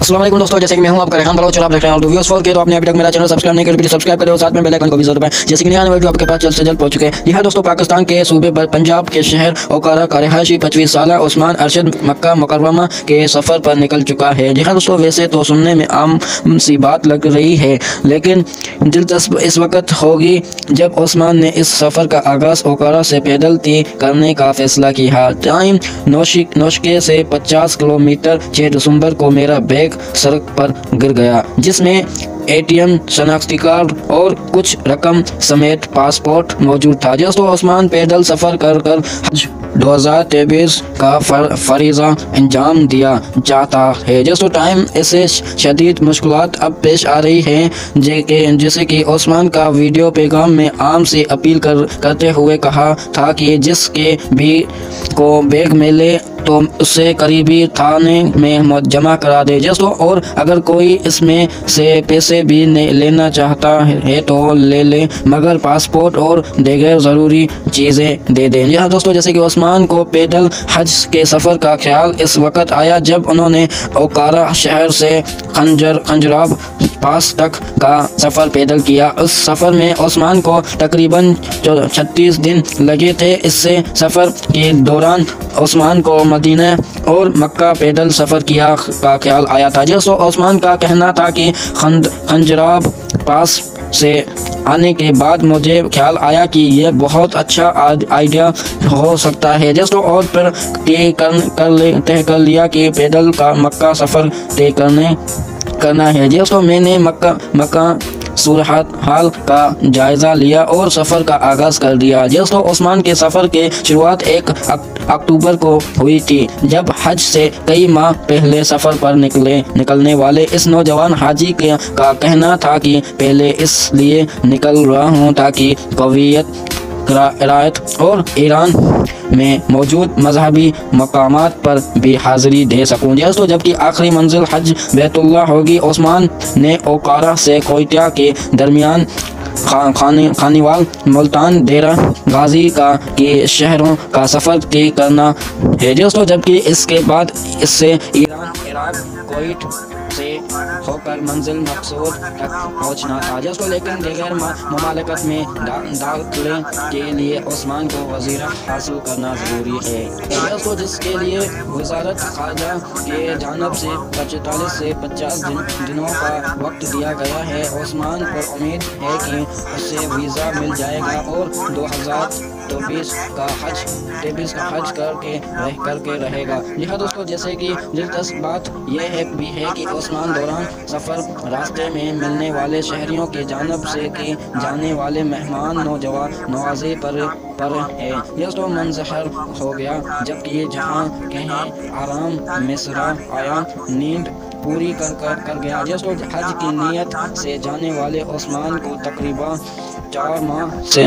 अस्सलाम वालेकुम दोस्तों, जैसे कि मैं हूं आपका रेहान बलोच और आप देख रहे हैं वीडियोस फॉर के। तो आपने अभी तक मेरा चैनल सब्सक्राइब नहीं किया तो सब्सक्राइब करें और साथ में बेल आइकन को भी जरूर दबाएं, जैसे कि नया वीडियो आपके पास जल्द से जल्द पहुंच चुके हैं। जी हां दोस्तों, पाकिस्तान के सूबे पंजाब के शहर ओकारा का रहायशी 25 साला उस्मान अरशद मक्का मुकर्रमा के सफ़र पर निकल चुका है। जी हां दोस्तों, वैसे तो सुनने में आम सी बात लग रही है, लेकिन दिलचस्प इस वक्त होगी जब उस्मान ने इस सफ़र का आगाज़ ओकारा से पैदल तय करने का फैसला किया। टाइम नौशके से 50 किलोमीटर 6 दिसंबर को मेरा बैग सड़क पर गिर गया, जिसमें ATM, शनाख्ती कार्ड और कुछ रकम समेत पासपोर्ट मौजूद था। दोस्तों, उस्मान पैदल सफ़र कर हज 2023 का फरीज़ा अंजाम दिया चाहता है। दोस्तों, टाइम ऐसे शदीद मुश्किलात अब पेश आ रही हैं जैसे कि उस्मान का वीडियो पैगाम में आम से अपील करते हुए कहा था कि जिसके भी को बैग मिले तो उसे करीबी थाने में जमा करा दे दोस्तों, और अगर कोई इसमें से पैसे भी लेना चाहता है तो ले मगर पासपोर्ट और दीगर ज़रूरी चीज़ें दे दें। यहाँ दोस्तों, जैसे कि उस्मान को पैदल हज के सफ़र का ख्याल इस वक्त आया जब उन्होंने ओकारा शहर से खंजराब पास तक का सफ़र पैदल किया। उस सफ़र में उस्मान को तकरीबन 36 दिन लगे थे। इससे सफ़र के दौरान उस्मान को मदीना और मक्का पैदल सफ़र किया का ख्याल आया था। दोस्तों, उस्मान का कहना था कि खंजराब पास से आने के बाद मुझे ख्याल आया कि यह बहुत अच्छा आइडिया हो सकता है दोस्तों, और फिर तय कर लिया कि पैदल का मक्का सफ़र तय करना है। दोस्तों, मैंने मक्का सूरत हाल का जायज़ा लिया और सफ़र का आगाज़ कर दिया। दोस्तों, उस्मान के सफ़र के शुरुआत 1 अक्टूबर को हुई थी, जब हज से कई माह पहले सफ़र पर निकलने वाले इस नौजवान हाजी का कहना था कि पहले इसलिए निकल रहा हूँ ताकि कुवैत, इराक़ और ईरान में मौजूद मजहबी मकामात पर भी हाज़िरी दे सकूँ। दोस्तों, जबकि आखिरी मंजिल हज बैतुल्लाह होगी। उस्मान ने ओकारा से कोयटा के दरमियान खानीवाल, मुल्तान, देरा गाजी के शहरों का सफ़र तय करना है दोस्तों, जबकि इसके बाद इससे ईरान, इराक़, कुवैत से होकर मंजिल मकसूद तक पहुँचना था दोस्तों। लेकिन बगैर मुमालिकत में दाखिले के लिए उस्मान को वज़ीरा हासिल करना ज़रूरी है दोस्तों, जिसके लिए वज़ारत ख़ारजा के जानब से 45 से 50 दिनों का वक्त दिया गया है। उस्मान पर उम्मीद है कि उससे वीज़ा मिल जाएगा और 2023 का हज करके रहेगा। जी हाँ दोस्तों, जैसे कि दिलचस्प बात यह भी है कि उस्मान दौरान सफ़र रास्ते में मिलने वाले शहरियों के जानब से की जाने वाले मेहमान नवाज़ी पर है दोस्तों मंजहर हो गया, जबकि जहाँ कहीं आराम मिसरा आया, नींद पूरी कर गया दोस्तों। हज की नीयत से जाने वाले उस्मान को तकरीबन 4 माह से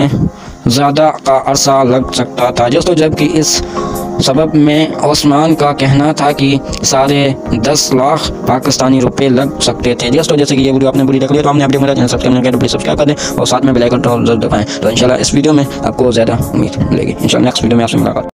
ज़्यादा का अरसा लग सकता था दोस्तों, जबकि इस सबब में उस्मान का कहना था कि 10.5 लाख पाकिस्तानी रुपए लग सकते थे दोस्तों। जैसे कि ये वीडियो आपने पूरी देख लिया तो आपने अपने मेरा चैनल सब्सक्राइब कर दें और साथ में बेल आइकन जरूर दबाएं। तो इंशाल्लाह इस वीडियो में आपको ज़्यादा उम्मीद मिलेगी। इंशाल्लाह नेक्स्ट वीडियो में आपसे मुलाकात।